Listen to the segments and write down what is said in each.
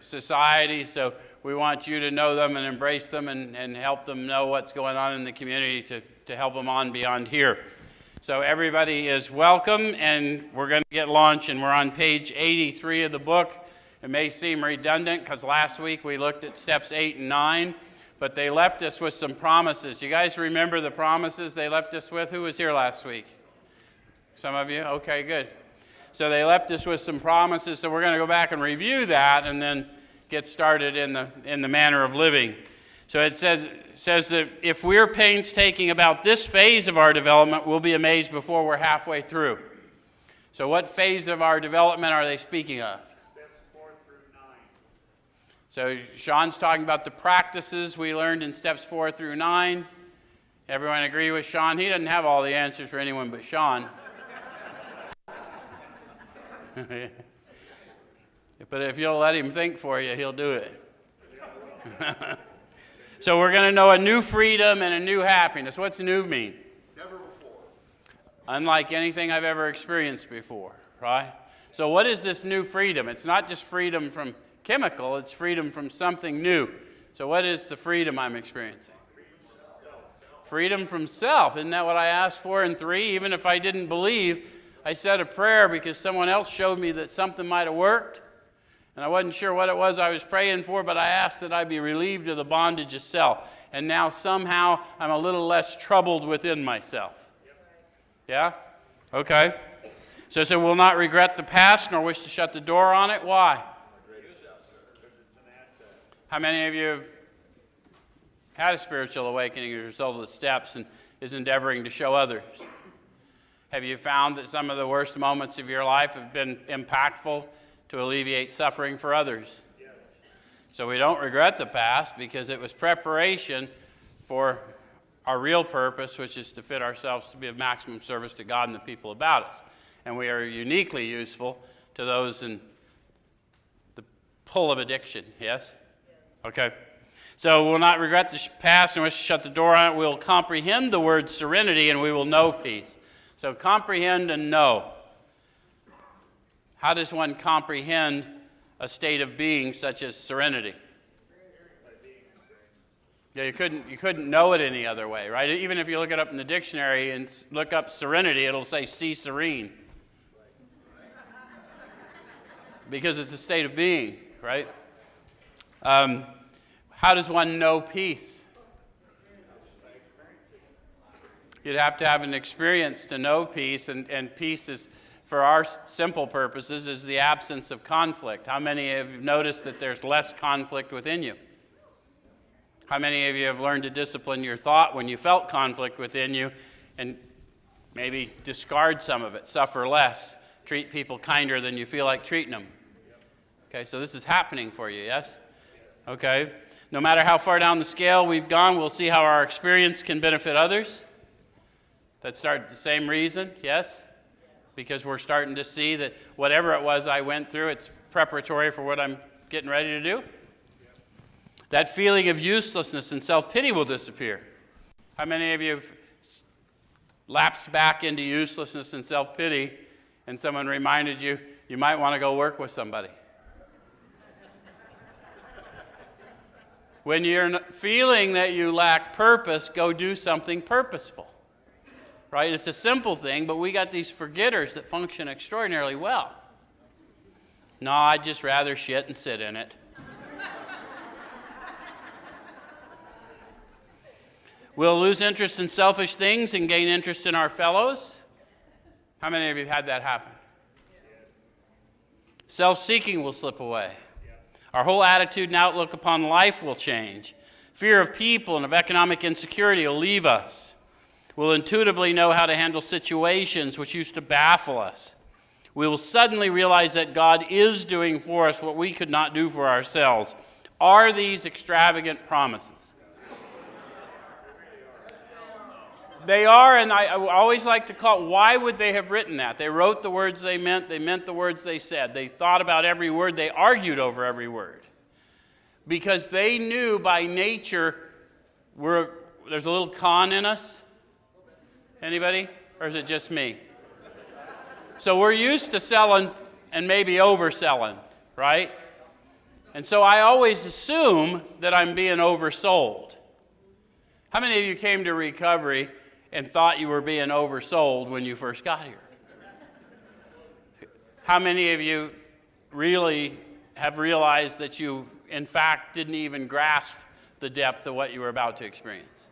society, so we want you to know them and embrace them and help them know what's going on in the community to help them on beyond here. So everybody is welcome, and we're going to get lunch, and we're on page 83 of the book. It may seem redundant because last week we looked at steps 8 and 9, but they left us with some promises. You guys remember the promises they left us with? Who was here last week? Some of you? Okay, good. So they left us with some promises, so we're going to go back and review that and then get started in the manner of living. So it says that if we're painstaking about this phase of our development, we'll be amazed before we're halfway through. So what phase of our development are they speaking of? Steps 4 through 9. So Sean's talking about the practices we learned in steps 4 through 9. Everyone agree with Sean? He doesn't have all the answers for anyone but Sean. But if you'll let him think for you, he'll do it. So we're going to know a new freedom and a new happiness. What's new mean? Never before. Unlike anything I've ever experienced before, right? So what is this new freedom? It's not just freedom from chemical, it's freedom from something new. So what is the freedom I'm experiencing? Freedom from self. Isn't that what I asked for in 3? Even if I didn't believe, I said a prayer because someone else showed me that something might have worked. And I wasn't sure what it was I was praying for, but I asked that I be relieved of the bondage of self. And now somehow I'm a little less troubled within myself. Yeah? Okay. So we'll not regret the past nor wish to shut the door on it. Why? How many of you have had a spiritual awakening as a result of the steps and is endeavoring to show others? Have you found that some of the worst moments of your life have been impactful to alleviate suffering for others? Yes. So we don't regret the past because it was preparation for our real purpose, which is to fit ourselves to be of maximum service to God and the people about us. And we are uniquely useful to those in the pull of addiction, yes? Okay. So we'll not regret the past and wish to shut the door on it. We'll comprehend the word serenity and we will know peace. So comprehend and know. How does one comprehend a state of being such as serenity? Yeah, you couldn't know it any other way, right? Even if you look it up in the dictionary and look up serenity, it'll say "see serene," because it's a state of being, right? How does one know peace? You'd have to have an experience to know peace, and peace is, for our simple purposes, is the absence of conflict. How many of you have noticed that there's less conflict within you? How many of you have learned to discipline your thought when you felt conflict within you and maybe discard some of it, suffer less, treat people kinder than you feel like treating them? Okay, so this is happening for you, yes? Okay. No matter how far down the scale we've gone, we'll see how our experience can benefit others. That started the same reason, yes? Because we're starting to see that whatever it was I went through, it's preparatory for what I'm getting ready to do. That feeling of uselessness and self-pity will disappear. How many of you have lapsed back into uselessness and self-pity and someone reminded you, you might want to go work with somebody? When you're feeling that you lack purpose, go do something purposeful. Right? It's a simple thing, but we got these forgetters that function extraordinarily well. No, I'd just rather shit and sit in it. We'll lose interest in selfish things and gain interest in our fellows. How many of you have had that happen? Self-seeking will slip away. Our whole attitude and outlook upon life will change. Fear of people and of economic insecurity will leave us. We'll intuitively know how to handle situations which used to baffle us. We will suddenly realize that God is doing for us what we could not do for ourselves. Are these extravagant promises? They are, and I always like to call, why would they have written that? They wrote the words they meant the words they said. They thought about every word, they argued over every word. Because they knew by nature, there's a little con in us. Anybody? Or is it just me? So we're used to selling and maybe overselling, right? And so I always assume that I'm being oversold. How many of you came to recovery and thought you were being oversold when you first got here? How many of you really have realized that you, in fact, didn't even grasp the depth of what you were about to experience?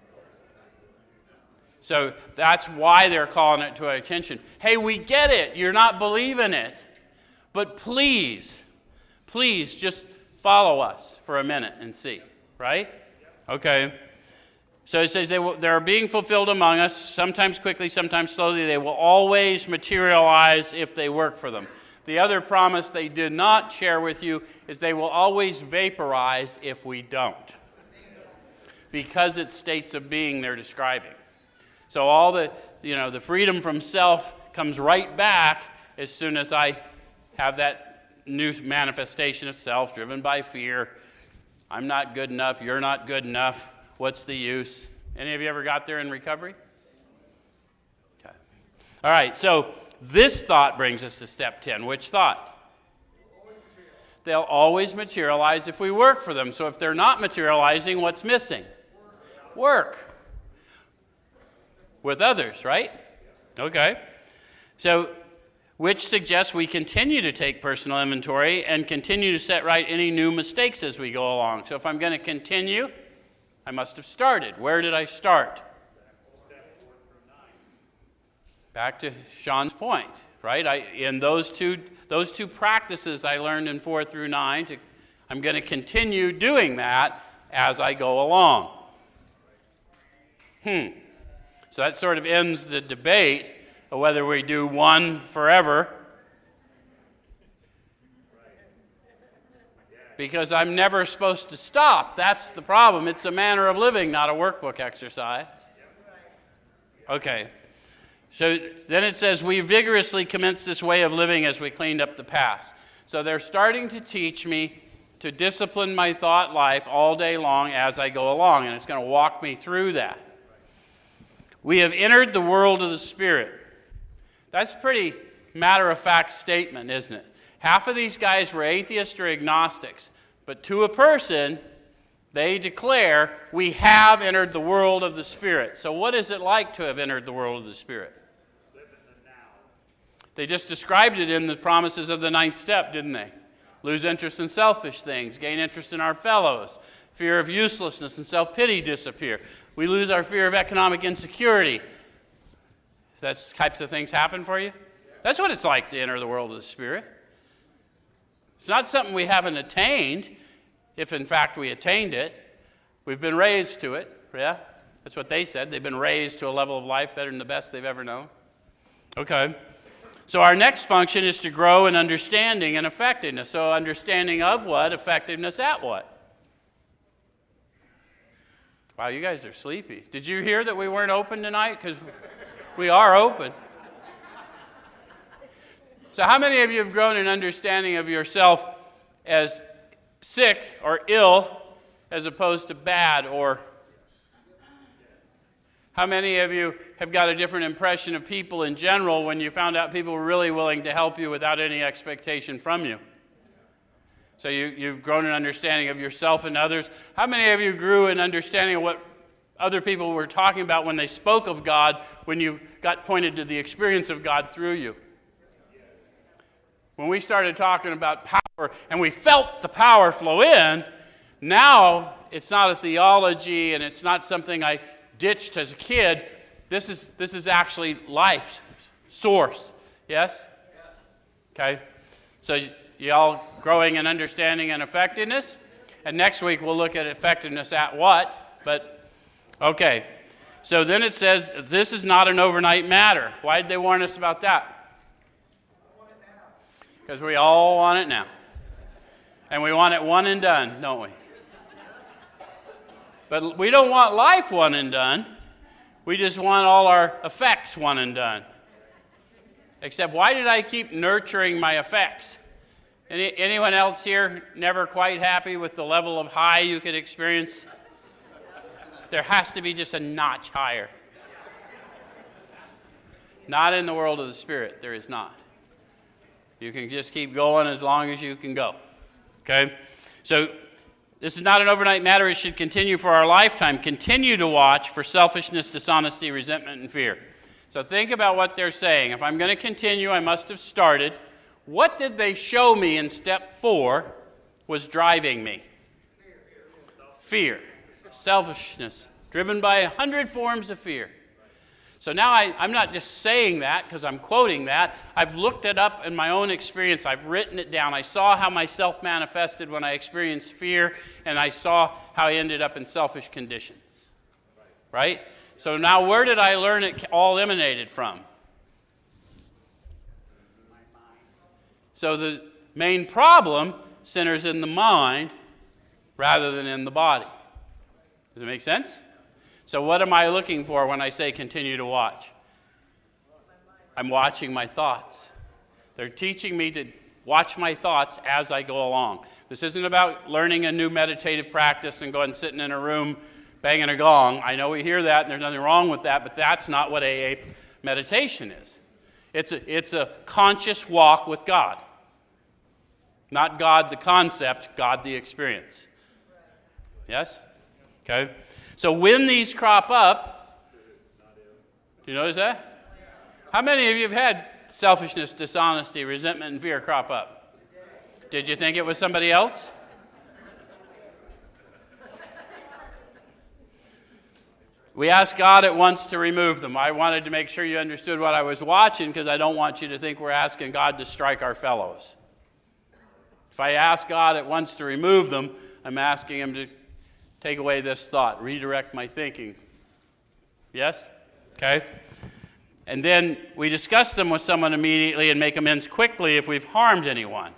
So that's why they're calling it to our attention. Hey, we get it. You're not believing it. But please just follow us for a minute and see, right? Okay. So it says they are being fulfilled among us, sometimes quickly, sometimes slowly. They will always materialize if they work for them. The other promise they did not share with you is they will always vaporize if we don't, because it's states of being they're describing. So all the freedom from self comes right back as soon as I have that new manifestation of self driven by fear. I'm not good enough. You're not good enough. What's the use? Any of you ever got there in recovery? Okay. All right, so this thought brings us to step 10. Which thought? They'll always materialize if we work for them. So if they're not materializing, what's missing? Work. With others, right? Okay. So, which suggests we continue to take personal inventory and continue to set right any new mistakes as we go along. So if I'm going to continue, I must have started. Where did I start? Back to Sean's point, right? In those two practices I learned in 4 through 9, I'm going to continue doing that as I go along. So that sort of ends the debate of whether we do one forever. Because I'm never supposed to stop. That's the problem. It's a manner of living, not a workbook exercise. Okay. So then it says, we vigorously commenced this way of living as we cleaned up the past. So they're starting to teach me to discipline my thought life all day long as I go along, and it's going to walk me through that. We have entered the world of the Spirit. That's a pretty matter-of-fact statement, isn't it? Half of these guys were atheists or agnostics, but to a person, they declare, we have entered the world of the Spirit. So what is it like to have entered the world of the Spirit? Live in the now. They just described it in the promises of the 9th step, didn't they? Lose interest in selfish things, gain interest in our fellows, fear of uselessness and self-pity disappear. We lose our fear of economic insecurity. If those types of things happen for you, that's what it's like to enter the world of the Spirit. It's not something we haven't attained, if in fact we attained it. We've been raised to it, yeah? That's what they said. They've been raised to a level of life better than the best they've ever known. Okay. So our next function is to grow in understanding and effectiveness. So understanding of what? Effectiveness at what? Wow, you guys are sleepy. Did you hear that we weren't open tonight? Because we are open. So how many of you have grown in understanding of yourself as sick or ill as opposed to bad? Or how many of you have got a different impression of people in general when you found out people were really willing to help you without any expectation from you? So you've grown in understanding of yourself and others. How many of you grew in understanding of what other people were talking about when they spoke of God, when you got pointed to the experience of God through you? When we started talking about power and we felt the power flow in, now it's not a theology and it's not something I ditched as a kid. This is actually life source. Yes? Okay. So y'all growing in understanding and effectiveness. And next week we'll look at effectiveness at what? But, okay. So then it says, this is not an overnight matter. Why did they warn us about that? Because we all want it now. And we want it one and done, don't we? But we don't want life one and done. We just want all our effects one and done. Except, why did I keep nurturing my effects? Anyone else here never quite happy with the level of high you could experience? There has to be just a notch higher. Not in the world of the Spirit. There is not. You can just keep going as long as you can go. Okay? So this is not an overnight matter. It should continue for our lifetime. Continue to watch for selfishness, dishonesty, resentment, and fear. So think about what they're saying. If I'm going to continue, I must have started. What did they show me in step 4 was driving me? Fear. Selfishness. Driven by 100 forms of fear. So now I'm not just saying that because I'm quoting that. I've looked it up in my own experience. I've written it down. I saw how myself manifested when I experienced fear, and I saw how I ended up in selfish conditions. Right? So now where did I learn it all emanated from? So the main problem centers in the mind rather than in the body. Does it make sense? So what am I looking for when I say continue to watch? I'm watching my thoughts. They're teaching me to watch my thoughts as I go along. This isn't about learning a new meditative practice and going sitting in a room banging a gong. I know we hear that and there's nothing wrong with that, but that's not what AA meditation is. It's a conscious walk with God. Not God the concept, God the experience. Yes? Okay. So when these crop up, do you notice that? How many of you have had selfishness, dishonesty, resentment, and fear crop up? Did you think it was somebody else? We asked God at once to remove them. I wanted to make sure you understood what I was watching because I don't want you to think we're asking God to strike our fellows. If I ask God at once to remove them, I'm asking him to take away this thought, redirect my thinking. Yes? Okay? And then we discuss them with someone immediately and make amends quickly if we've harmed anyone.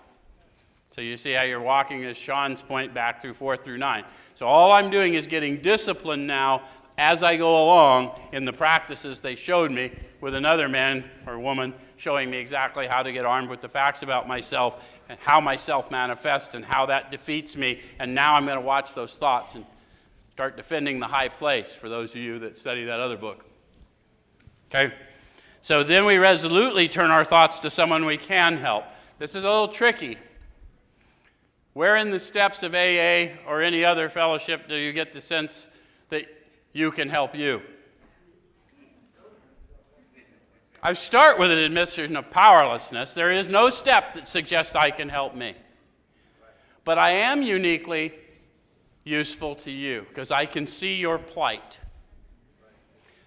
So you see how you're walking, as Sean's point, back through 4 through 9. So all I'm doing is getting disciplined now as I go along in the practices they showed me with another man or woman showing me exactly how to get armed with the facts about myself and how myself manifests and how that defeats me. And now I'm going to watch those thoughts and start defending the high place for those of you that study that other book. Okay? So then we resolutely turn our thoughts to someone we can help. This is a little tricky. Where in the steps of AA or any other fellowship do you get the sense that you can help you? I start with an admission of powerlessness. There is no step that suggests I can help me. But I am uniquely useful to you because I can see your plight.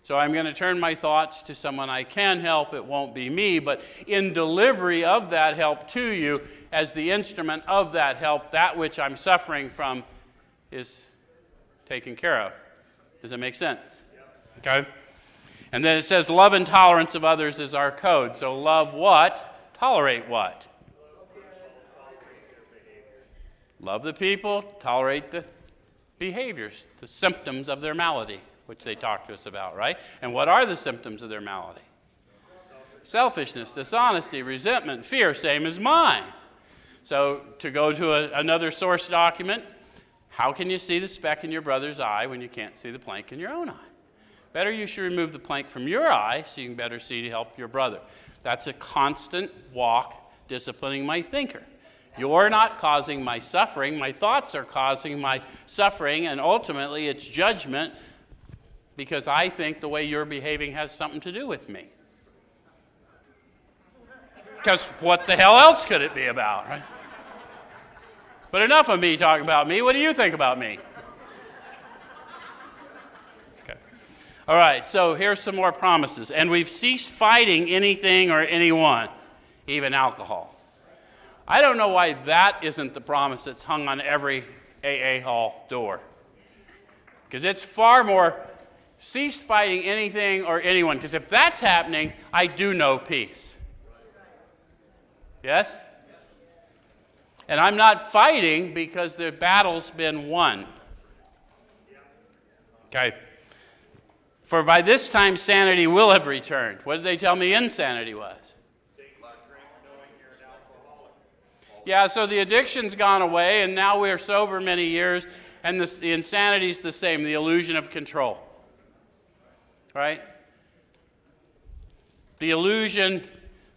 So I'm going to turn my thoughts to someone I can help. It won't be me, but in delivery of that help to you, as the instrument of that help, that which I'm suffering from is taken care of. Does that make sense? Okay? And then it says love and tolerance of others is our code. So love what? Tolerate what? Love the people, tolerate the behaviors, the symptoms of their malady, which they talk to us about, right? And what are the symptoms of their malady? Selfishness, dishonesty, resentment, fear, same as mine. So to go to another source document, how can you see the speck in your brother's eye when you can't see the plank in your own eye? Better you should remove the plank from your eye so you can better see to help your brother. That's a constant walk disciplining my thinker. You're not causing my suffering. My thoughts are causing my suffering, and ultimately it's judgment because I think the way you're behaving has something to do with me. Because what the hell else could it be about, right? But enough of me talking about me. What do you think about me? Okay. All right, so here's some more promises. And we've ceased fighting anything or anyone, even alcohol. I don't know why that isn't the promise that's hung on every AA hall door. Because it's far more ceased fighting anything or anyone. Because if that's happening, I do know peace. Yes? And I'm not fighting because the battle's been won. Okay. For by this time sanity will have returned. What did they tell me insanity was? Yeah, so the addiction's gone away, and now we're sober many years, and the insanity's the same, the illusion of control. Right? The illusion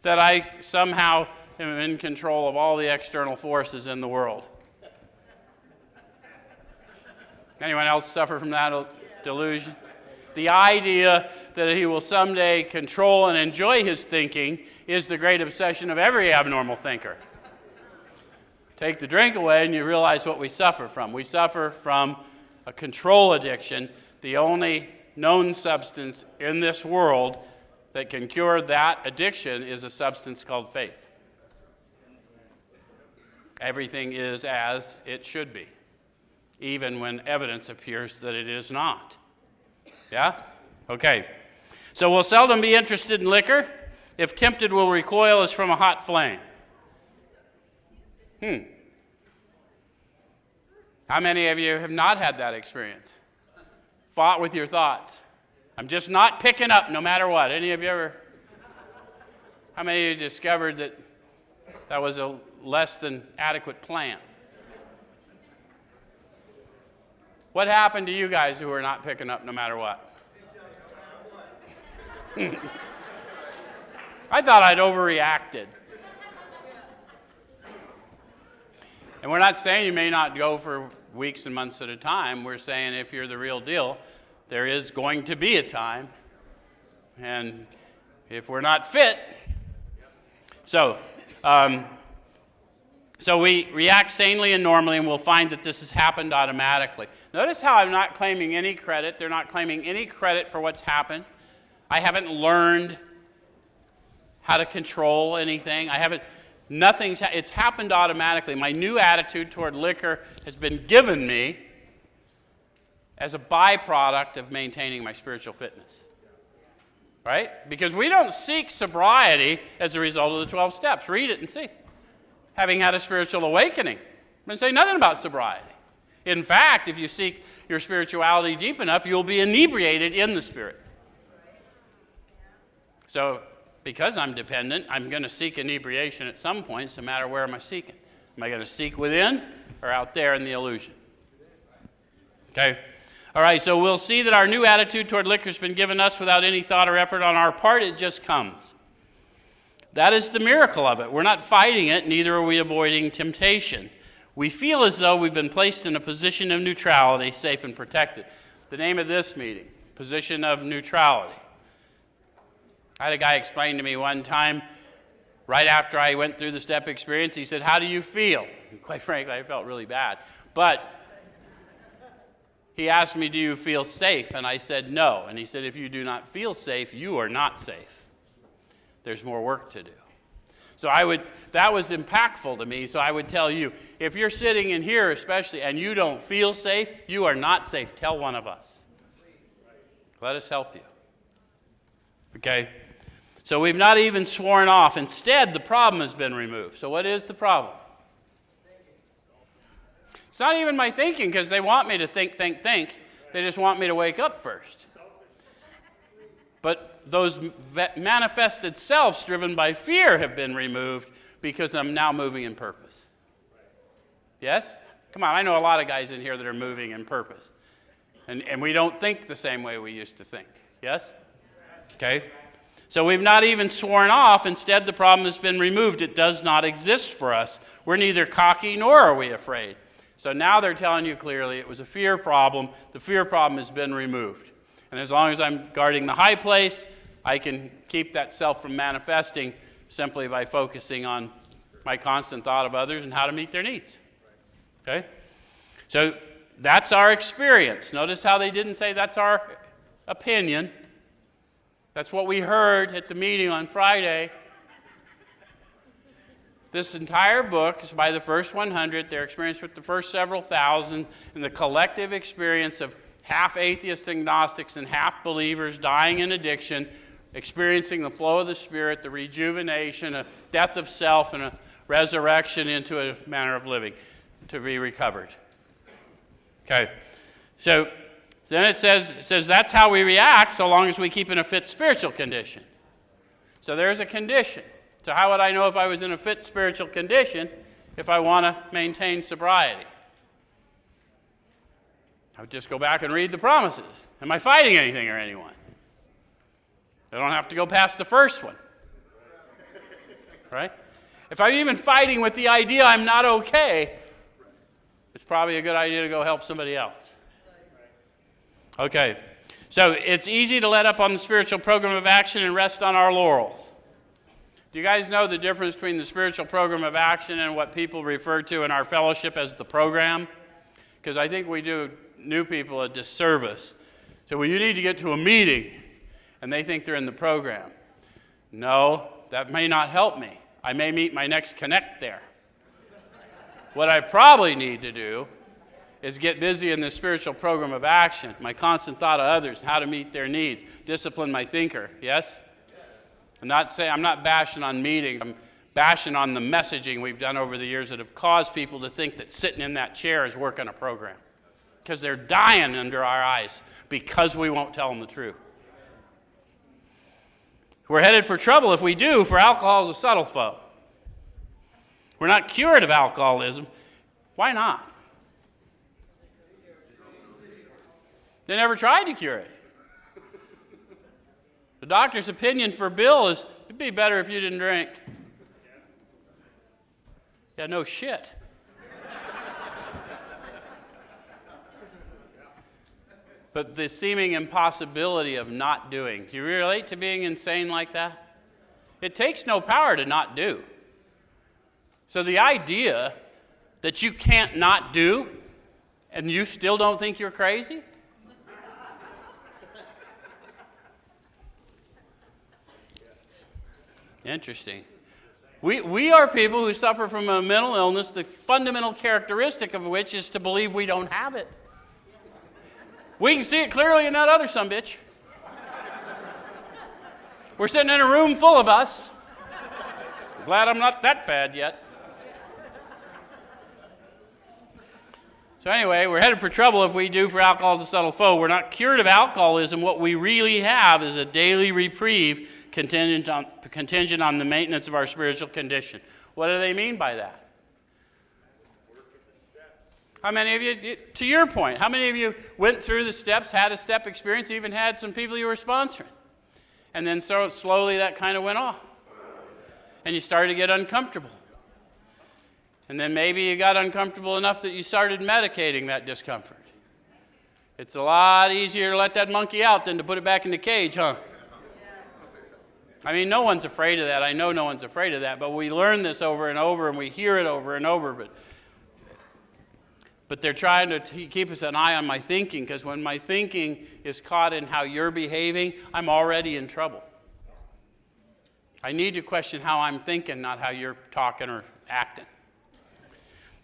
that I somehow am in control of all the external forces in the world. Anyone else suffer from that delusion? The idea that he will someday control and enjoy his thinking is the great obsession of every abnormal thinker. Take the drink away and you realize what we suffer from. We suffer from a control addiction, the only known substance in this world that can cure that addiction is a substance called faith. Everything is as it should be, even when evidence appears that it is not. Yeah? Okay. So we'll seldom be interested in liquor. If tempted, we'll recoil as from a hot flame. How many of you have not had that experience? Fought with your thoughts. I'm just not picking up no matter what. Any of you ever? How many of you discovered that that was a less than adequate plan? What happened to you guys who were not picking up no matter what? I thought I'd overreacted. And we're not saying you may not go for weeks and months at a time. We're saying if you're the real deal, there is going to be a time. And if we're not fit, so we react sanely and normally, and we'll find that this has happened automatically. Notice how I'm not claiming any credit. They're not claiming any credit for what's happened. I haven't learned how to control anything. It's happened automatically. My new attitude toward liquor has been given me as a byproduct of maintaining my spiritual fitness. Right? Because we don't seek sobriety as a result of the 12 steps. Read it and see. Having had a spiritual awakening. I'm going to say nothing about sobriety. In fact, if you seek your spirituality deep enough, you'll be inebriated in the Spirit. So, because I'm dependent, I'm going to seek inebriation at some point, no matter where am I seeking. Am I going to seek within or out there in the illusion? Okay? All right, so we'll see that our new attitude toward liquor has been given us without any thought or effort on our part. It just comes. That is the miracle of it. We're not fighting it, neither are we avoiding temptation. We feel as though we've been placed in a position of neutrality, safe and protected. The name of this meeting, position of neutrality. I had a guy explain to me one time, right after I went through the step experience, he said, "How do you feel?" And quite frankly, I felt really bad. But he asked me, "Do you feel safe?" And I said, "No." And he said, "If you do not feel safe, you are not safe. There's more work to do." So that was impactful to me. So I would tell you, if you're sitting in here especially and you don't feel safe, you are not safe. Tell one of us. Let us help you. Okay? So we've not even sworn off. Instead, the problem has been removed. So what is the problem? It's not even my thinking, because they want me to think. They just want me to wake up first. But those manifested selves driven by fear have been removed because I'm now moving in purpose. Yes? Come on, I know a lot of guys in here that are moving in purpose. And we don't think the same way we used to think. Yes? Okay? So we've not even sworn off. Instead, the problem has been removed. It does not exist for us. We're neither cocky nor are we afraid. So now they're telling you clearly it was a fear problem. The fear problem has been removed. And as long as I'm guarding the high place, I can keep that self from manifesting simply by focusing on my constant thought of others and how to meet their needs. Okay? So that's our experience. Notice how they didn't say that's our opinion. That's what we heard at the meeting on Friday. This entire book is by the first 100, their experience with the first several thousand, and the collective experience of half atheist agnostics and half believers dying in addiction, experiencing the flow of the Spirit, the rejuvenation, a death of self, and a resurrection into a manner of living to be recovered. Okay, so then it says that's how we react so long as we keep in a fit spiritual condition. So there's a condition. So how would I know if I was in a fit spiritual condition if I want to maintain sobriety? I would just go back and read the promises. Am I fighting anything or anyone? I don't have to go past the first one. Right? If I'm even fighting with the idea I'm not okay, it's probably a good idea to go help somebody else. Okay, so it's easy to let up on the spiritual program of action and rest on our laurels. Do you guys know the difference between the spiritual program of action and what people refer to in our fellowship as the program? Because I think we do new people a disservice. So, well, you need to get to a meeting, and they think they're in the program. No, that may not help me. I may meet my next connect there. What I probably need to do is get busy in the spiritual program of action, my constant thought of others, how to meet their needs, discipline my thinker, yes? I'm not bashing on meetings, I'm bashing on the messaging we've done over the years that have caused people to think that sitting in that chair is working a program. Because they're dying under our eyes because we won't tell them the truth. We're headed for trouble if we do, for alcohol is a subtle foe. We're not cured of alcoholism. Why not? They never tried to cure it. The doctor's opinion for Bill is, it'd be better if you didn't drink. Yeah, no shit. But the seeming impossibility of not doing. Do you relate to being insane like that? It takes no power to not do. So the idea that you can't not do and you still don't think you're crazy? Interesting. We are people who suffer from a mental illness, the fundamental characteristic of which is to believe we don't have it. We can see it clearly in that other sumbitch. We're sitting in a room full of us. Glad I'm not that bad yet. So anyway, we're headed for trouble if we do, for alcohol is a subtle foe. We're not cured of alcoholism. What we really have is a daily reprieve contingent on the maintenance of our spiritual condition. What do they mean by that? How many of you, to your point, how many of you went through the steps, had a step experience, even had some people you were sponsoring? And then so slowly that kind of went off. And you started to get uncomfortable. And then maybe you got uncomfortable enough that you started medicating that discomfort. It's a lot easier to let that monkey out than to put it back in the cage, huh? I mean, no one's afraid of that. I know no one's afraid of that, but we learn this over and over, and we hear it over and over, but they're trying to keep us an eye on my thinking, because when my thinking is caught in how you're behaving, I'm already in trouble. I need to question how I'm thinking, not how you're talking or acting.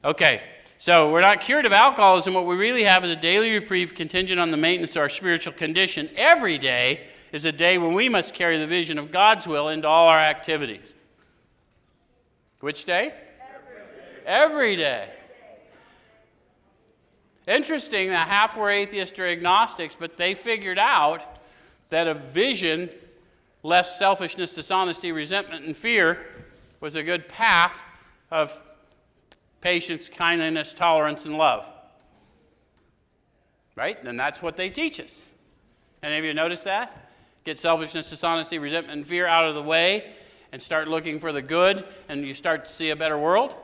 Okay, so we're not cured of alcoholism. What we really have is a daily reprieve contingent on the maintenance of our spiritual condition. Every day is a day when we must carry the vision of God's will into all our activities. Which day? Every day. Interesting that half were atheists or agnostics, but they figured out that a vision, less selfishness, dishonesty, resentment, and fear, was a good path of patience, kindness, tolerance, and love. Right? And that's what they teach us. Any of you notice that? Get selfishness, dishonesty, resentment, and fear out of the way and start looking for the good, and you start to see a better world.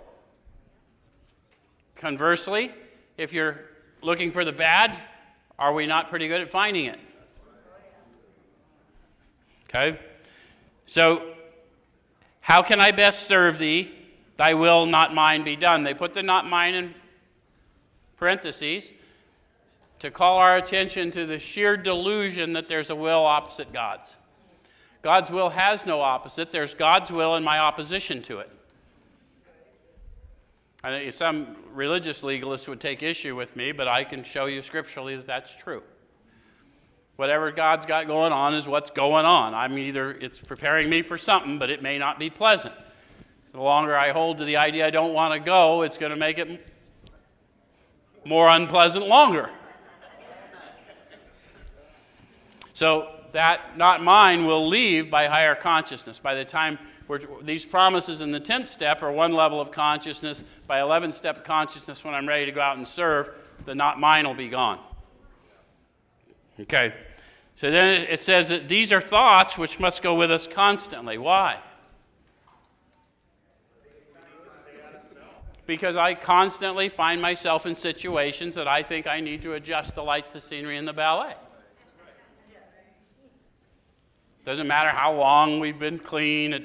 Conversely, if you're looking for the bad, are we not pretty good at finding it? Okay? So, how can I best serve thee? Thy will, not mine, be done. They put the not mine in parentheses to call our attention to the sheer delusion that there's a will opposite God's. God's will has no opposite. There's God's will and my opposition to it. I know some religious legalists would take issue with me, but I can show you scripturally that that's true. Whatever God's got going on is what's going on. It's preparing me for something, but it may not be pleasant. So the longer I hold to the idea I don't want to go, it's going to make it more unpleasant longer. So that not mine will leave by higher consciousness. By the time these promises in the 10th step are one level of consciousness, by 11th step consciousness, when I'm ready to go out and serve, the not mine will be gone. Okay. So then it says that these are thoughts which must go with us constantly. Why? because I constantly find myself in situations that I think I need to adjust the lights, the scenery, and the ballet. Doesn't matter how long we've been clean.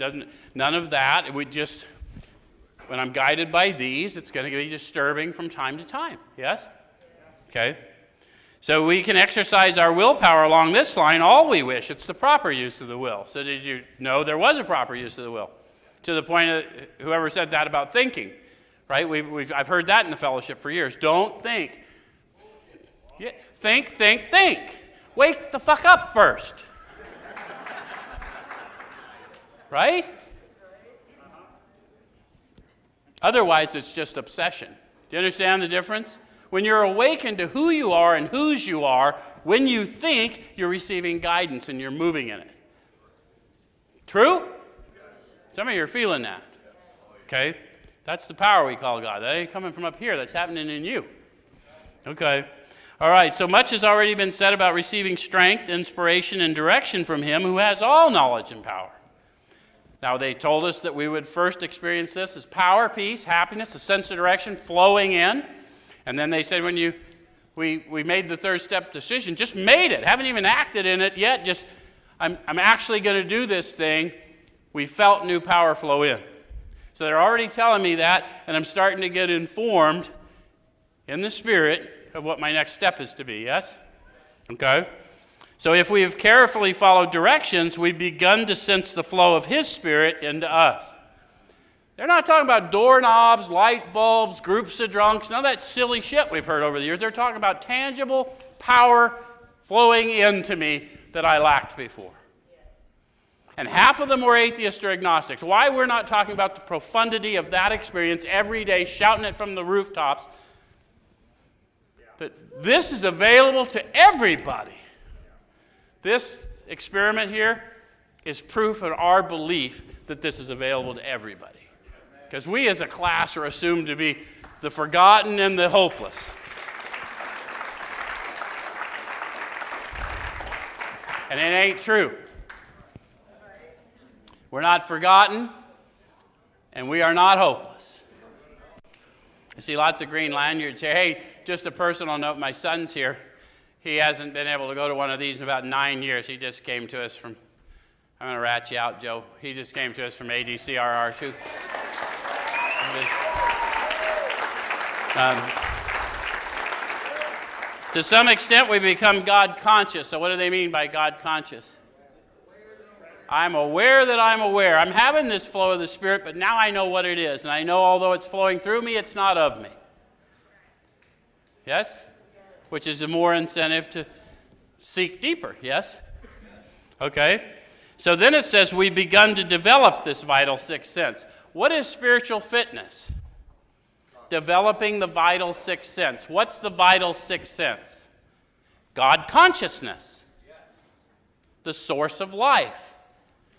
None of that. When I'm guided by these, it's going to be disturbing from time to time. Yes? Okay. So we can exercise our willpower along this line all we wish. It's the proper use of the will. So did you know there was a proper use of the will? To the point of whoever said that about thinking, right? I've heard that in the fellowship for years. Don't think. Yeah, think. Wake the fuck up first. Right? Otherwise, it's just obsession. Do you understand the difference? When you're awakened to who you are and whose you are, when you think, you're receiving guidance and you're moving in it. True? Some of you are feeling that. Okay? That's the power we call God. That ain't coming from up here. That's happening in you. Okay. All right. So much has already been said about receiving strength, inspiration, and direction from Him who has all knowledge and power. Now, they told us that we would first experience this as power, peace, happiness, a sense of direction flowing in. And then they said we made the third step decision, just made it, haven't even acted in it yet, just I'm actually going to do this thing. We felt new power flow in. So they're already telling me that, and I'm starting to get informed in the Spirit of what my next step is to be, yes? Okay. So if we have carefully followed directions, we've begun to sense the flow of His Spirit into us. They're not talking about doorknobs, light bulbs, groups of drunks, none of that silly shit we've heard over the years. They're talking about tangible power flowing into me that I lacked before. And half of them were atheists or agnostics. Why we're not talking about the profundity of that experience every day, shouting it from the rooftops, that this is available to everybody. This experiment here is proof of our belief that this is available to everybody. Because we as a class are assumed to be the forgotten and the hopeless. And it ain't true. We're not forgotten, and we are not hopeless. I see lots of green lanyards here. Hey, just a personal note, my son's here. He hasn't been able to go to one of these in about 9 years. He just came to us from, I'm going to rat you out, Joe. He just came to us from ADCRR too. To some extent, we become God conscious. So what do they mean by God conscious? I'm aware that I'm aware. I'm having this flow of the Spirit, but now I know what it is. And I know although it's flowing through me, it's not of me. Yes? Which is a more incentive to seek deeper, yes? Okay. So then it says we've begun to develop this vital sixth sense. What is spiritual fitness? Developing the vital sixth sense. What's the vital sixth sense? God consciousness. The source of life.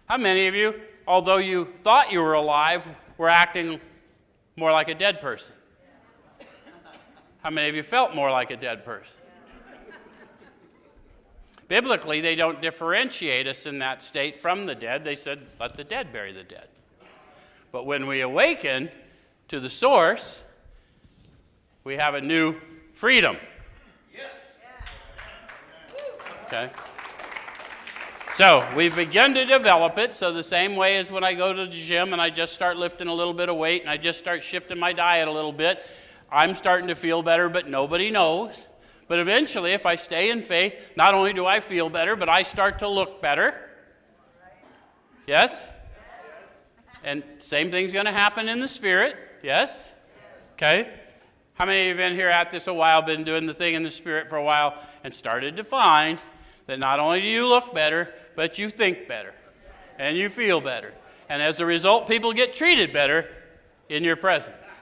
How many of you, although you thought you were alive, were acting more like a dead person? How many of you felt more like a dead person? Biblically, they don't differentiate us in that state from the dead. They said, let the dead bury the dead. But when we awaken to the source, we have a new freedom. Okay? So we've begun to develop it. So the same way as when I go to the gym and I just start lifting a little bit of weight and I just start shifting my diet a little bit, I'm starting to feel better, but nobody knows. But eventually, if I stay in faith, not only do I feel better, but I start to look better. Yes? And same thing's going to happen in the Spirit. Yes? Okay? How many of you have been here at this a while, been doing the thing in the Spirit for a while, and started to find that not only do you look better, but you think better, and you feel better. And as a result, people get treated better in your presence.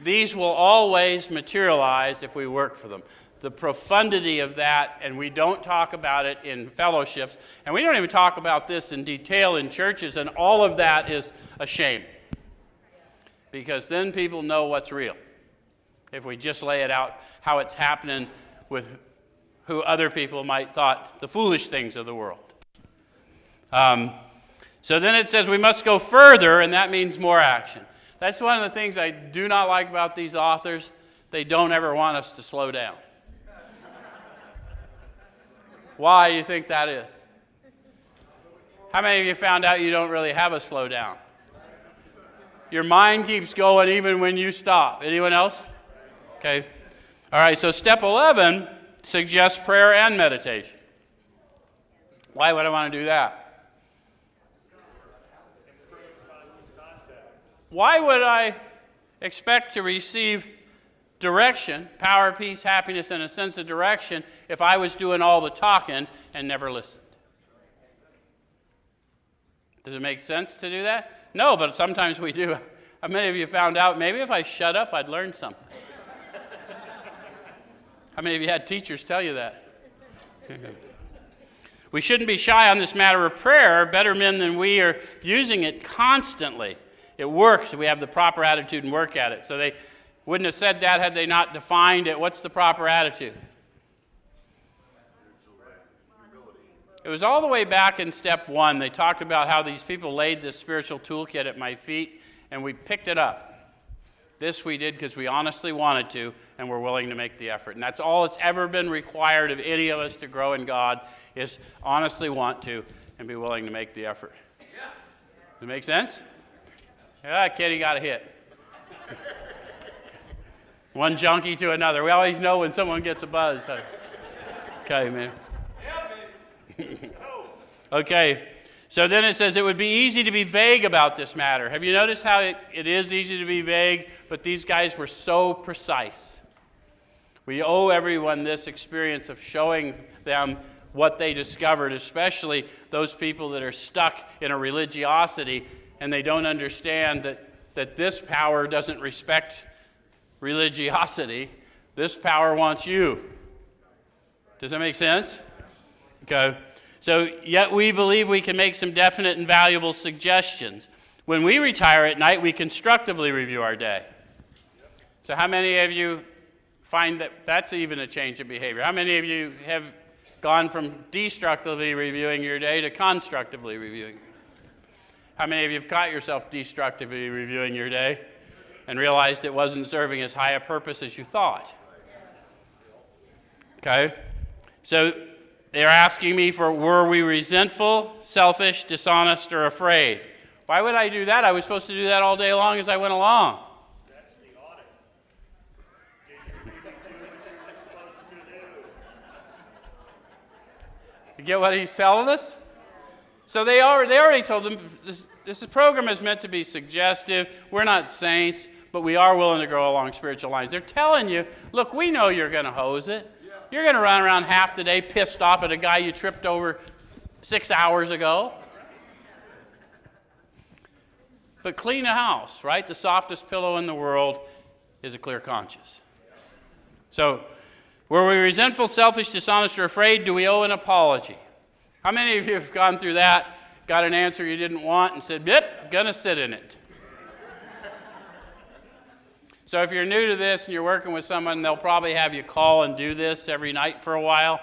These will always materialize if we work for them. The profundity of that, and we don't talk about it in fellowships, and we don't even talk about this in detail in churches, and all of that is a shame. Because then people know what's real. If we just lay it out how it's happening with who other people might thought the foolish things of the world. So then it says we must go further, and that means more action. That's one of the things I do not like about these authors. They don't ever want us to slow down. Why do you think that is? How many of you found out you don't really have a slow down? Your mind keeps going even when you stop. Anyone else? Okay. All right, so step 11 suggests prayer and meditation. Why would I want to do that? Why would I expect to receive direction, power, peace, happiness, and a sense of direction if I was doing all the talking and never listened? Does it make sense to do that? No, but sometimes we do. How many of you found out maybe if I shut up, I'd learn something? How many of you had teachers tell you that? We shouldn't be shy on this matter of prayer. Better men than we are using it constantly. It works if we have the proper attitude and work at it. So they wouldn't have said that had they not defined it. What's the proper attitude? It was all the way back in step 1. They talked about how these people laid this spiritual toolkit at my feet, and we picked it up. This we did because we honestly wanted to, and we're willing to make the effort. And that's all it's ever been required of any of us to grow in God, is honestly want to and be willing to make the effort. Does it make sense? Yeah, Kitty got a hit. One junkie to another. We always know when someone gets a buzz. Okay, man. Okay, so then it says it would be easy to be vague about this matter. Have you noticed how it is easy to be vague, but these guys were so precise? We owe everyone this experience of showing them what they discovered, especially those people that are stuck in a religiosity and they don't understand that this power doesn't respect religiosity. This power wants you. Does that make sense? Okay. So, yet we believe we can make some definite and valuable suggestions. When we retire at night, we constructively review our day. So how many of you find that that's even a change of behavior? How many of you have gone from destructively reviewing your day to constructively reviewing? How many of you have caught yourself destructively reviewing your day and realized it wasn't serving as high a purpose as you thought? Okay? So they're asking me for, were we resentful, selfish, dishonest, or afraid? Why would I do that? I was supposed to do that all day long as I went along. That's the audit. You get what he's telling us? So they already told them, this program is meant to be suggestive. We're not saints, but we are willing to grow along spiritual lines. They're telling you, look, we know you're going to hose it. You're going to run around half the day pissed off at a guy you tripped over 6 hours ago. But clean the house, right? The softest pillow in the world is a clear conscience. So, were we resentful, selfish, dishonest, or afraid? Do we owe an apology? How many of you have gone through that, got an answer you didn't want, and said, yep, gonna sit in it? So if you're new to this and you're working with someone, they'll probably have you call and do this every night for a while.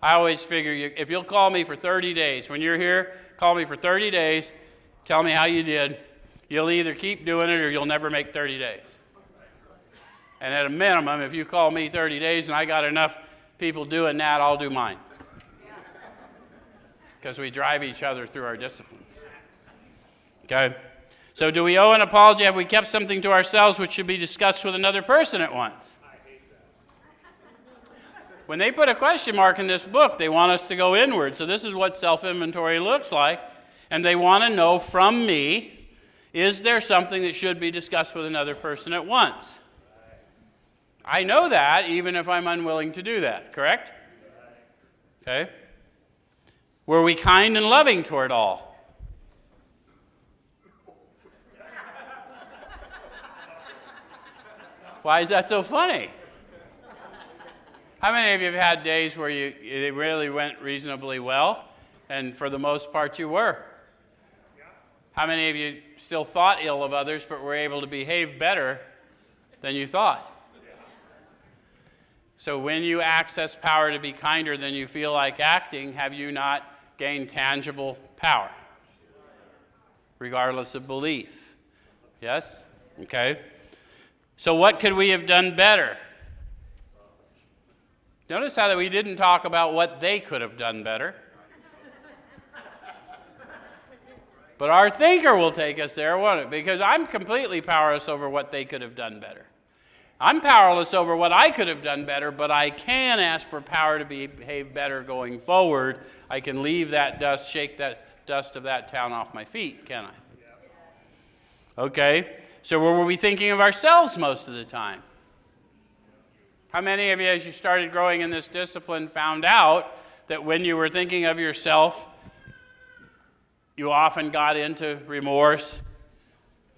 I always figure if you'll call me for 30 days, when you're here, call me for 30 days, tell me how you did. You'll either keep doing it or you'll never make 30 days. And at a minimum, if you call me 30 days and I got enough people doing that, I'll do mine. Because we drive each other through our disciplines. Okay? So do we owe an apology? Have we kept something to ourselves which should be discussed with another person at once? When they put a question mark in this book, they want us to go inward. So this is what self-inventory looks like. And they want to know from me, is there something that should be discussed with another person at once? I know that even if I'm unwilling to do that, correct? Okay? Were we kind and loving toward all? Why is that so funny? How many of you have had days where it really went reasonably well, and for the most part you were? How many of you still thought ill of others, but were able to behave better than you thought? So when you access power to be kinder than you feel like acting, have you not gained tangible power? regardless of belief. Yes? Okay. So what could we have done better? Notice how that we didn't talk about what they could have done better. But our thinker will take us there, won't it? Because I'm completely powerless over what they could have done better. I'm powerless over what I could have done better, but I can ask for power to behave better going forward. I can leave that dust, shake that dust of that town off my feet, can I? Okay, so were we thinking of ourselves most of the time? How many of you, as you started growing in this discipline, found out that when you were thinking of yourself, you often got into remorse,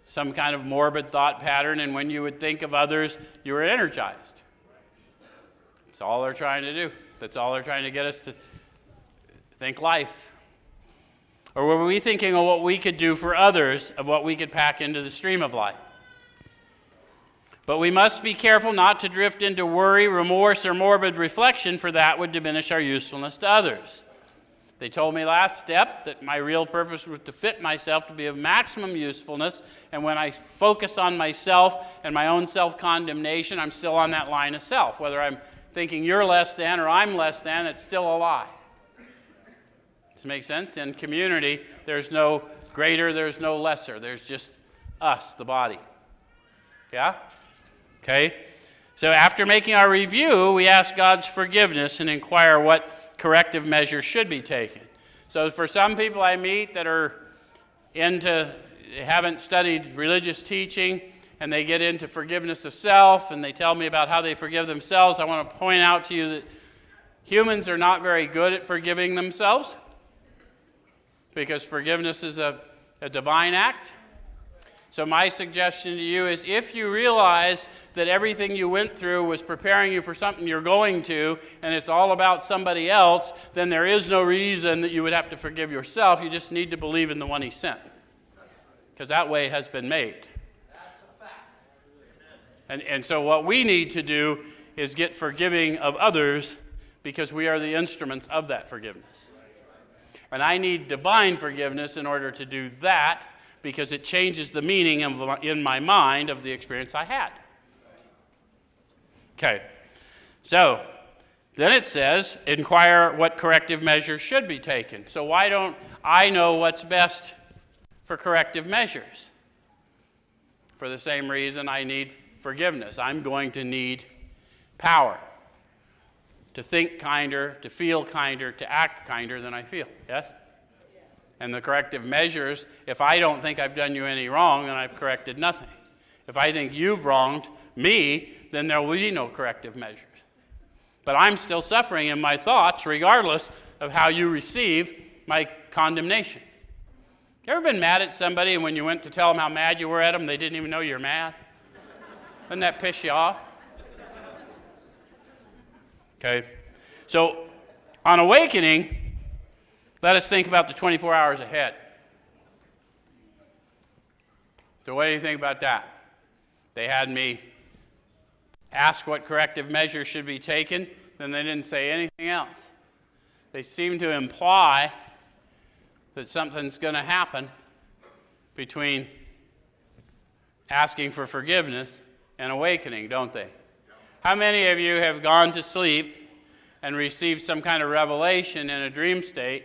some kind of morbid thought pattern, and when you would think of others, you were energized? That's all they're trying to do. That's all they're trying to get us to think life. Or were we thinking of what we could do for others, of what we could pack into the stream of life? But we must be careful not to drift into worry, remorse, or morbid reflection, for that would diminish our usefulness to others. They told me last step that my real purpose was to fit myself to be of maximum usefulness, and when I focus on myself and my own self-condemnation, I'm still on that line of self. Whether I'm thinking you're less than or I'm less than, it's still a lie. Does it make sense? In community, there's no greater, there's no lesser. There's just us, the body. Yeah? Okay? So after making our review, we ask God's forgiveness and inquire what corrective measures should be taken. So for some people I meet that are haven't studied religious teaching, and they get into forgiveness of self, and they tell me about how they forgive themselves, I want to point out to you that humans are not very good at forgiving themselves, because forgiveness is a divine act. So my suggestion to you is, if you realize that everything you went through was preparing you for something you're going to, and it's all about somebody else, then there is no reason that you would have to forgive yourself. You just need to believe in the one he sent, because that way has been made. And so what we need to do is get forgiving of others, because we are the instruments of that forgiveness. And I need divine forgiveness in order to do that, because it changes the meaning in my mind of the experience I had. Okay, so then it says, inquire what corrective measures should be taken. So why don't I know what's best for corrective measures? For the same reason I need forgiveness. I'm going to need power to think kinder, to feel kinder, to act kinder than I feel. Yes? And the corrective measures, if I don't think I've done you any wrong, then I've corrected nothing. If I think you've wronged me, then there will be no corrective measures. But I'm still suffering in my thoughts, regardless of how you receive my condemnation. You ever been mad at somebody, and when you went to tell them how mad you were at them, they didn't even know you were mad? Doesn't that piss you off? Okay. So, on awakening, let us think about the 24 hours ahead. So what do you think about that? They had me ask what corrective measures should be taken, then they didn't say anything else. They seem to imply that something's going to happen between asking for forgiveness and awakening, don't they? How many of you have gone to sleep and received some kind of revelation in a dream state,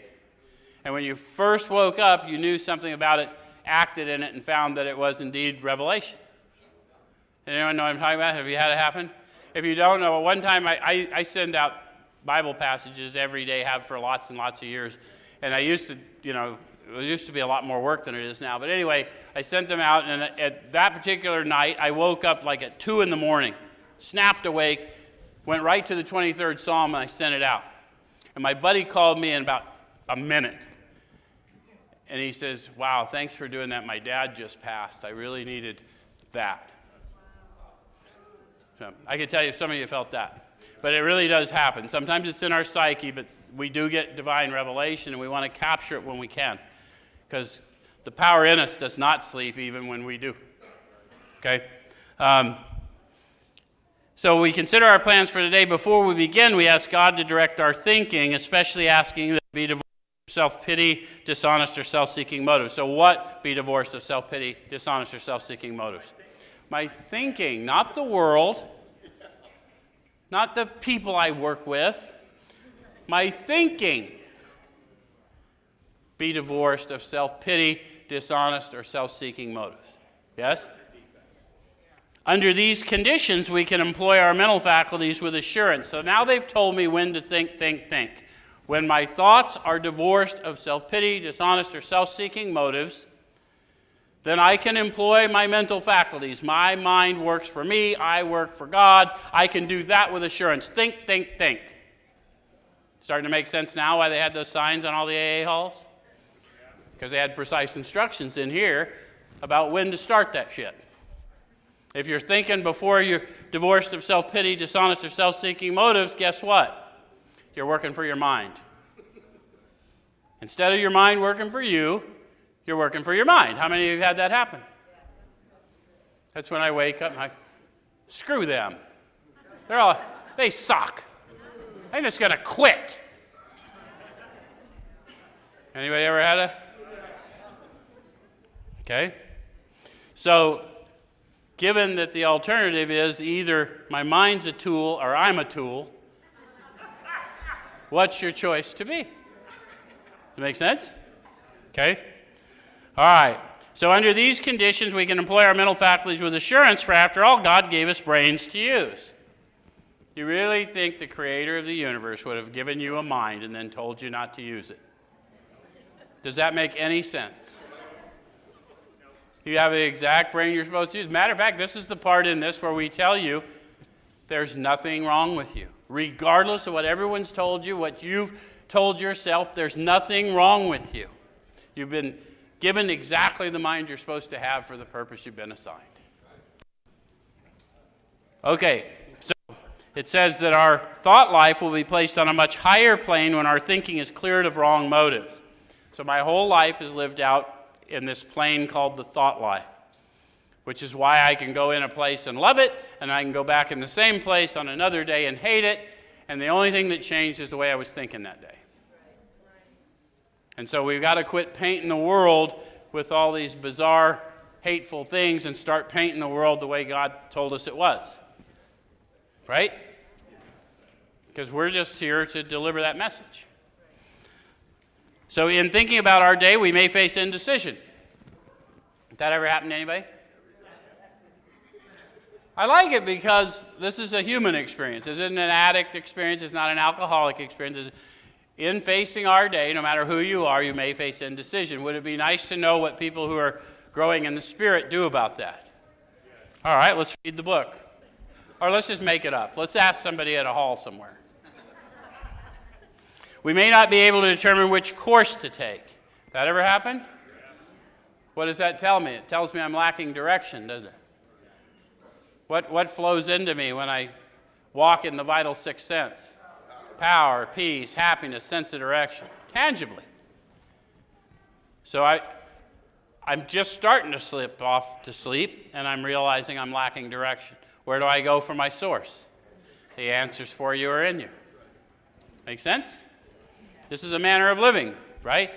and when you first woke up, you knew something about it, acted in it, and found that it was indeed revelation? Anyone know what I'm talking about? Have you had it happen? If you don't know, one time I send out Bible passages every day, have for lots and lots of years. And I used to, it used to be a lot more work than it is now. But anyway, I sent them out, and at that particular night, I woke up like at 2 in the morning, snapped awake, went right to the 23rd Psalm, and I sent it out. And my buddy called me in about a minute. And he says, wow, thanks for doing that. My dad just passed. I really needed that. So I can tell you some of you felt that. But it really does happen. Sometimes it's in our psyche, but we do get divine revelation, and we want to capture it when we can. Because the power in us does not sleep even when we do. Okay? So we consider our plans for today. Before we begin, we ask God to direct our thinking, especially asking that it be devoted self-pity, dishonest, or self-seeking motives. So what be divorced of self-pity, dishonest, or self-seeking motives? My thinking, not the world, not the people I work with. My thinking be divorced of self-pity, dishonest, or self-seeking motives. Yes? Under these conditions, we can employ our mental faculties with assurance. So now they've told me when to think. When my thoughts are divorced of self-pity, dishonest, or self-seeking motives, then I can employ my mental faculties. My mind works for me. I work for God. I can do that with assurance. Think. Starting to make sense now why they had those signs on all the AA halls? Because they had precise instructions in here about when to start that shit. If you're thinking before you're divorced of self-pity, dishonest, or self-seeking motives, guess what? You're working for your mind. Instead of your mind working for you, you're working for your mind. How many of you have had that happen? That's when I wake up and I, screw them. They suck. I'm just going to quit. Anybody ever had a? Okay. So, given that the alternative is either my mind's a tool or I'm a tool, what's your choice to be? Does that make sense? Okay. All right. So under these conditions, we can employ our mental faculties with assurance, for after all, God gave us brains to use. You really think the creator of the universe would have given you a mind and then told you not to use it? Does that make any sense? You have the exact brain you're supposed to use. Matter of fact, this is the part in this where we tell you there's nothing wrong with you. Regardless of what everyone's told you, what you've told yourself, there's nothing wrong with you. You've been given exactly the mind you're supposed to have for the purpose you've been assigned. Okay, so it says that our thought life will be placed on a much higher plane when our thinking is cleared of wrong motives. So my whole life is lived out in this plane called the thought life, which is why I can go in a place and love it, and I can go back in the same place on another day and hate it, and the only thing that changed is the way I was thinking that day. And so we've got to quit painting the world with all these bizarre, hateful things and start painting the world the way God told us it was. Right? Because we're just here to deliver that message. So in thinking about our day, we may face indecision. Did that ever happen to anybody? I like it because this is a human experience. This isn't an addict experience. It's not an alcoholic experience. In facing our day, no matter who you are, you may face indecision. Would it be nice to know what people who are growing in the Spirit do about that? All right, let's read the book. Or let's just make it up. Let's ask somebody at a hall somewhere. We may not be able to determine which course to take. That ever happen? What does that tell me? It tells me I'm lacking direction, doesn't it? What flows into me when I walk in the vital sixth sense? Power, peace, happiness, sense of direction, tangibly. So I'm just starting to slip off to sleep, and I'm realizing I'm lacking direction. Where do I go for my source? The answers for you are in you. Make sense? This is a manner of living, right?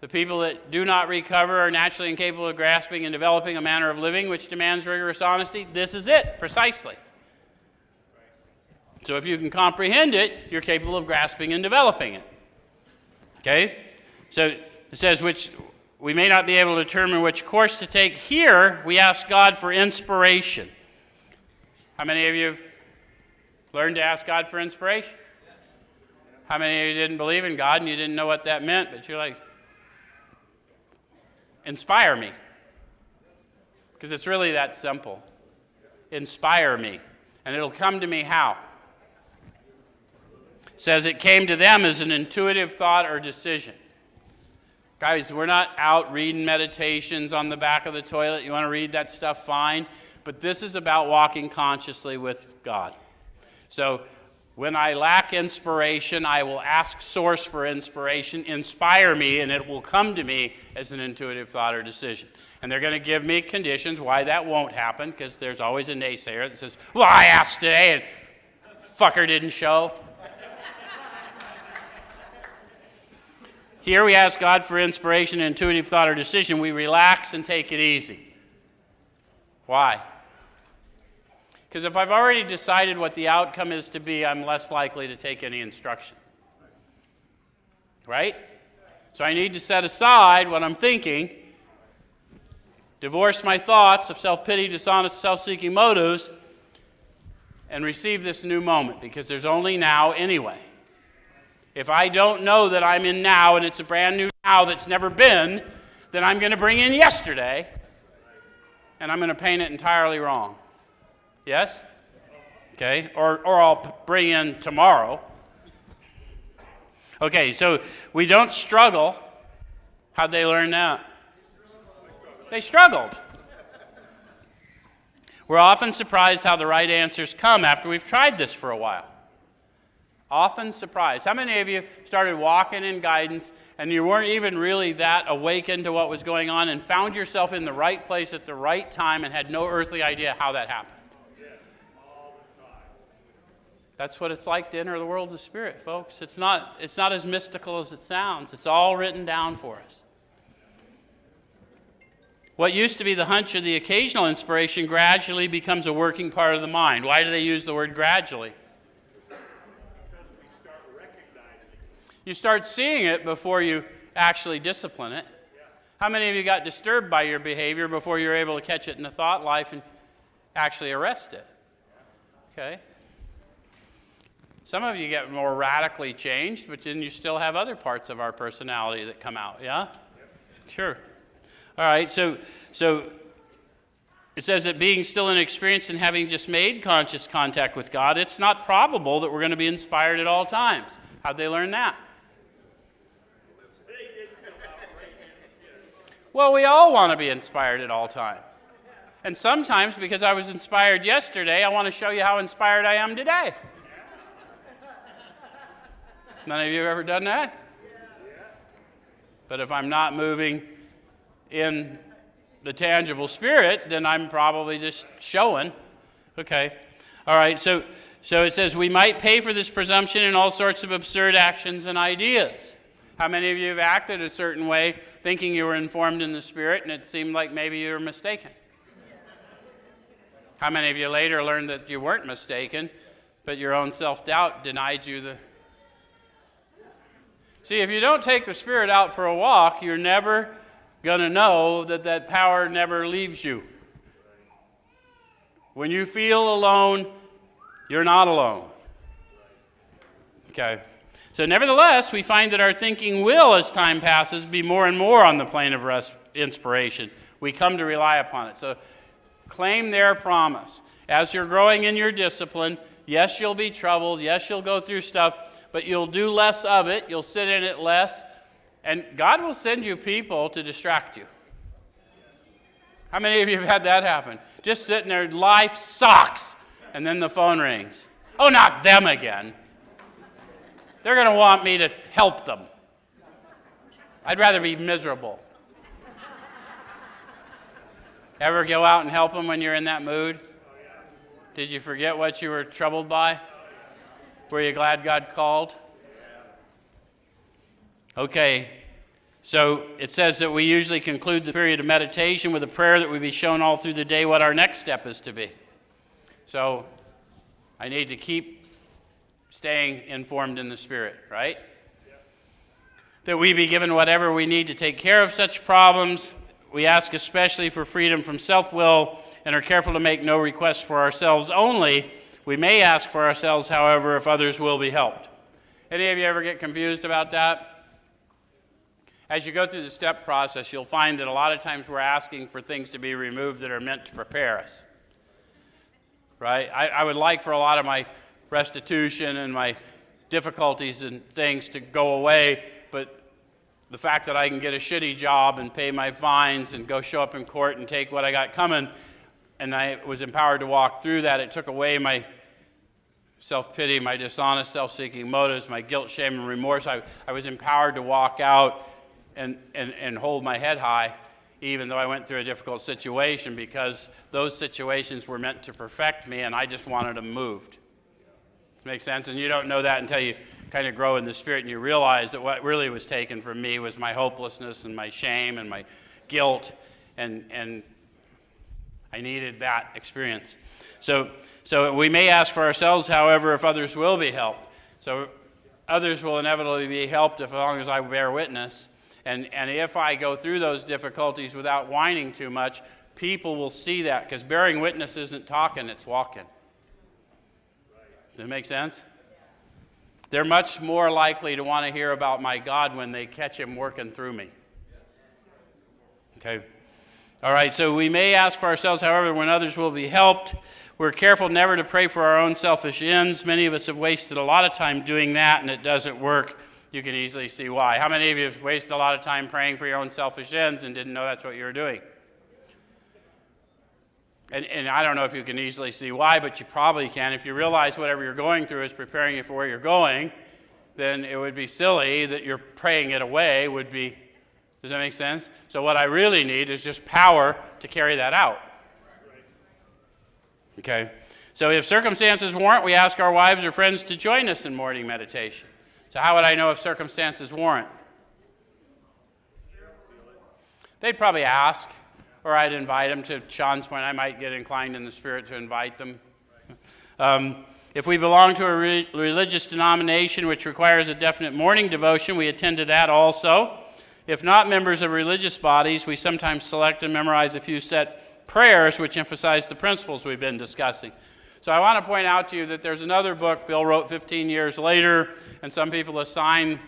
The people that do not recover are naturally incapable of grasping and developing a manner of living which demands rigorous honesty. This is it, precisely. So if you can comprehend it, you're capable of grasping and developing it. Okay? So it says, which we may not be able to determine which course to take. Here, we ask God for inspiration. How many of you have learned to ask God for inspiration? How many of you didn't believe in God and you didn't know what that meant, but you're like, inspire me. Because it's really that simple. Inspire me. And it'll come to me how? It says it came to them as an intuitive thought or decision. Guys, we're not out reading meditations on the back of the toilet. You want to read that stuff, fine. But this is about walking consciously with God. So when I lack inspiration, I will ask Source for inspiration, inspire me, and it will come to me as an intuitive thought or decision. And they're going to give me conditions why that won't happen, because there's always a naysayer that says, well, I asked today, and fucker didn't show. here we ask God for inspiration, intuitive thought, or decision. We relax and take it easy. Why? Because if I've already decided what the outcome is to be, I'm less likely to take any instruction. Right? So I need to set aside what I'm thinking, divorce my thoughts of self-pity, dishonest, self-seeking motives, and receive this new moment, because there's only now anyway. If I don't know that I'm in now and it's a brand new now that's never been, then I'm going to bring in yesterday, and I'm going to paint it entirely wrong. Yes? Okay, or I'll bring in tomorrow. Okay, so we don't struggle. How'd they learn that? They struggled. We're often surprised how the right answers come after we've tried this for a while. Often surprised. How many of you started walking in guidance and you weren't even really that awakened to what was going on and found yourself in the right place at the right time and had no earthly idea how that happened? That's what it's like to enter the world of the Spirit, folks. It's not as mystical as it sounds. It's all written down for us. What used to be the hunch or the occasional inspiration gradually becomes a working part of the mind. Why do they use the word gradually? Because we start recognizing it. You start seeing it before you actually discipline it. How many of you got disturbed by your behavior before you were able to catch it in the thought life and actually arrest it? Okay. Some of you get more radically changed, but then you still have other parts of our personality that come out, yeah? Yep. Sure. All right, so it says that being still inexperienced and having just made conscious contact with God, it's not probable that we're going to be inspired at all times. How'd they learn that? Well, we all want to be inspired at all times. And sometimes, because I was inspired yesterday, I want to show you how inspired I am today. None of you have ever done that? But if I'm not moving in the tangible spirit, then I'm probably just showing. Okay. All right, so it says we might pay for this presumption in all sorts of absurd actions and ideas. How many of you have acted a certain way thinking you were informed in the Spirit and it seemed like maybe you were mistaken? How many of you later learned that you weren't mistaken, but your own self-doubt denied you the... See, if you don't take the Spirit out for a walk, you're never going to know that power never leaves you. When you feel alone, you're not alone. Okay. So nevertheless, we find that our thinking will, as time passes, be more and more on the plane of inspiration. We come to rely upon it. So claim their promise. As you're growing in your discipline, yes, you'll be troubled. Yes, you'll go through stuff, but you'll do less of it. You'll sit in it less. And God will send you people to distract you. How many of you have had that happen? Just sitting there, life sucks, and then the phone rings. Oh, not them again. They're going to want me to help them. I'd rather be miserable. Ever go out and help them when you're in that mood? Did you forget what you were troubled by? Were you glad God called? Okay, so it says that we usually conclude the period of meditation with a prayer that we be shown all through the day what our next step is to be. So I need to keep staying informed in the Spirit, right? That we be given whatever we need to take care of such problems. We ask especially for freedom from self-will and are careful to make no requests for ourselves only. We may ask for ourselves, however, if others will be helped. Any of you ever get confused about that? As you go through the step process, you'll find that a lot of times we're asking for things to be removed that are meant to prepare us. Right? I would like for a lot of my restitution and my difficulties and things to go away, but the fact that I can get a shitty job and pay my fines and go show up in court and take what I got coming, and I was empowered to walk through that, it took away my self-pity, my dishonest, self-seeking motives, my guilt, shame, and remorse. I was empowered to walk out and hold my head high, even though I went through a difficult situation, because those situations were meant to perfect me, and I just wanted them moved. Makes sense? And you don't know that until you kind of grow in the Spirit and you realize that what really was taken from me was my hopelessness and my shame and my guilt, and I needed that experience. So we may ask for ourselves, however, if others will be helped. So others will inevitably be helped as long as I bear witness. And if I go through those difficulties without whining too much, people will see that, because bearing witness isn't talking, it's walking. Does that make sense? They're much more likely to want to hear about my God when they catch him working through me. Okay. All right, so we may ask for ourselves, however, when others will be helped. We're careful never to pray for our own selfish ends. Many of us have wasted a lot of time doing that, and it doesn't work. You can easily see why. How many of you have wasted a lot of time praying for your own selfish ends and didn't know that's what you were doing? And I don't know if you can easily see why, but you probably can. If you realize whatever you're going through is preparing you for where you're going, then it would be silly that you're praying it away would be. Does that make sense? So what I really need is just power to carry that out. Okay? So if circumstances warrant, we ask our wives or friends to join us in morning meditation. So how would I know if circumstances warrant? They'd probably ask, or I'd invite them. To Sean's point, I might get inclined in the Spirit to invite them. If we belong to a religious denomination which requires a definite morning devotion, we attend to that also. If not members of religious bodies, we sometimes select and memorize a few set prayers which emphasize the principles we've been discussing. So I want to point out to you that there's another book Bill wrote 15 years later, and some people assign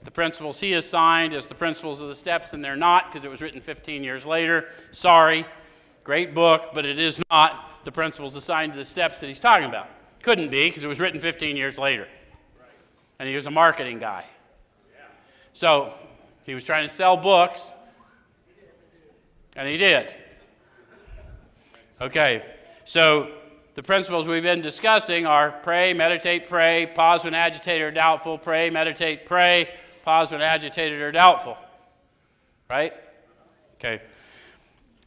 the principles he assigned as the principles of the steps, and they're not, because it was written 15 years later. Sorry. Great book, but it is not the principles assigned to the steps that he's talking about. Couldn't be, because it was written 15 years later. And he was a marketing guy. So he was trying to sell books, and he did. Okay, so the principles we've been discussing are pray, meditate, pray, pause when agitated or doubtful, pray, meditate, pray, pause when agitated or doubtful. Right? Okay.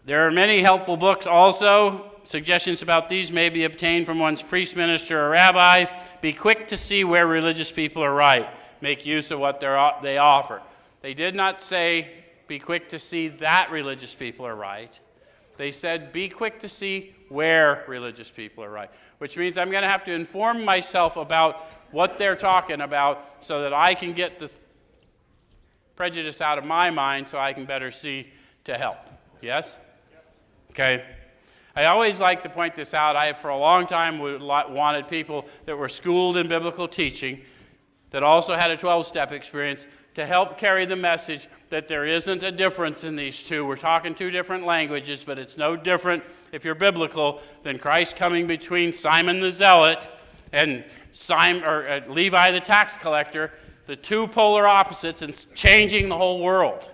There are many helpful books also. Suggestions about these may be obtained from one's priest, minister, or rabbi. Be quick to see where religious people are right. Make use of what they offer. They did not say, be quick to see that religious people are right. They said, be quick to see where religious people are right, which means I'm going to have to inform myself about what they're talking about so that I can get the prejudice out of my mind so I can better see to help. Yes? Okay. I always like to point this out. I, for a long time, wanted people that were schooled in biblical teaching that also had a 12-step experience to help carry the message that there isn't a difference in these two. We're talking two different languages, but it's no different, if you're biblical, than Christ coming between Simon the Zealot and Levi the tax collector, the two polar opposites, and changing the whole world.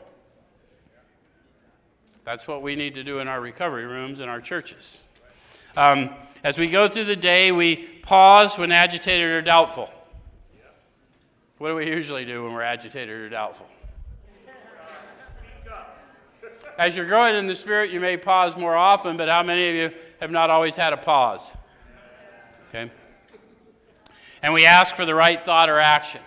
That's what we need to do in our recovery rooms and our churches. As we go through the day, we pause when agitated or doubtful. What do we usually do when we're agitated or doubtful? As you're growing in the Spirit, you may pause more often, but how many of you have not always had a pause? Okay. And we ask for the right thought or action.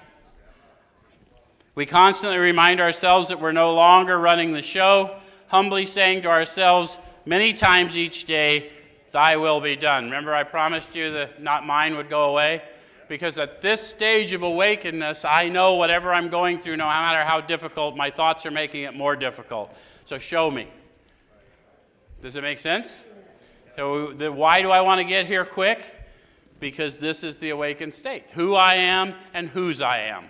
We constantly remind ourselves that we're no longer running the show, humbly saying to ourselves many times each day, thy will be done. Remember I promised you that not mine would go away? Because at this stage of awakeness, I know whatever I'm going through, no matter how difficult, my thoughts are making it more difficult. So show me. Does it make sense? So why do I want to get here quick? Because this is the awakened state. Who I am and whose I am.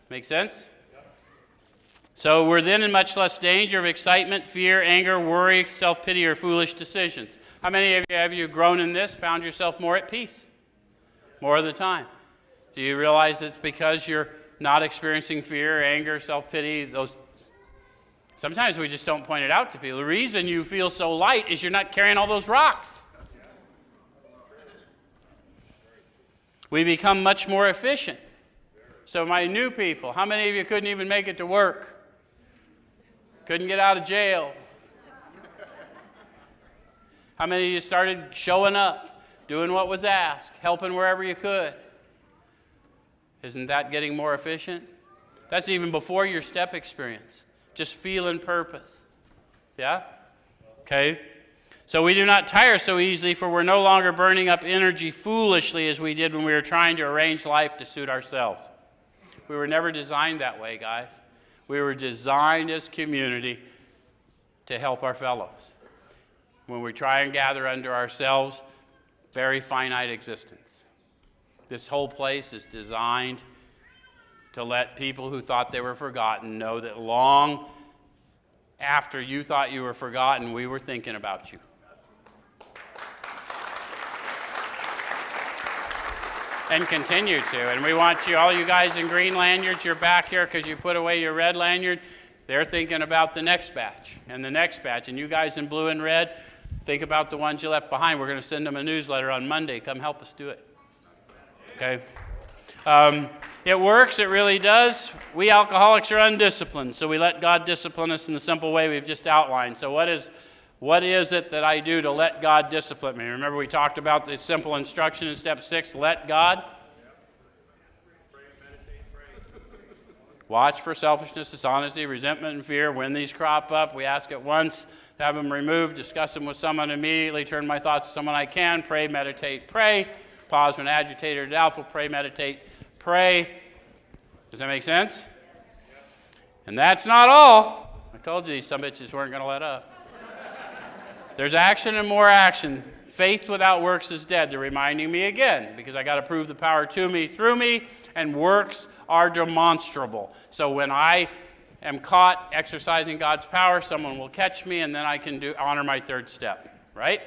Make sense? So we're then in much less danger of excitement, fear, anger, worry, self-pity, or foolish decisions. How many of you have you grown in this, found yourself more at peace? More of the time. Do you realize it's because you're not experiencing fear, anger, self-pity, those? Sometimes we just don't point it out to people. The reason you feel so light is you're not carrying all those rocks. We become much more efficient. So my new people, how many of you couldn't even make it to work? Couldn't get out of jail? How many of you started showing up? Doing what was asked, helping wherever you could. Isn't that getting more efficient? That's even before your step experience. Just feeling purpose. Yeah? Okay. So we do not tire so easily, for we're no longer burning up energy foolishly as we did when we were trying to arrange life to suit ourselves. We were never designed that way, guys. We were designed as community to help our fellows. When we try and gather under ourselves, very finite existence. This whole place is designed to let people who thought they were forgotten know that long after you thought you were forgotten, we were thinking about you. And continue to. And we want you, all you guys in green lanyards, you're back here because you put away your red lanyard. They're thinking about the next batch and the next batch. And you guys in blue and red, think about the ones you left behind. We're going to send them a newsletter on Monday. Come help us do it. Okay? It works. It really does. We alcoholics are undisciplined, so we let God discipline us in the simple way we've just outlined. So what is it that I do to let God discipline me? Remember we talked about the simple instruction in step 6, let God. Watch for selfishness, dishonesty, resentment, and fear. When these crop up, we ask at once to have them removed, discuss them with someone immediately, turn my thoughts to someone I can, pray, meditate, pray. Pause when agitated or doubtful, pray, meditate, pray. Does that make sense? And that's not all. I told you some bitches weren't going to let up. There's action and more action. Faith without works is dead. They're reminding me again, because I got to prove the power to me, through me, and works are demonstrable. So when I am caught exercising God's power, someone will catch me, and then I can honor my third step. Right?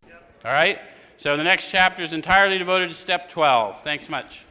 Yep. All right? So the next chapter is entirely devoted to step 12. Thanks much.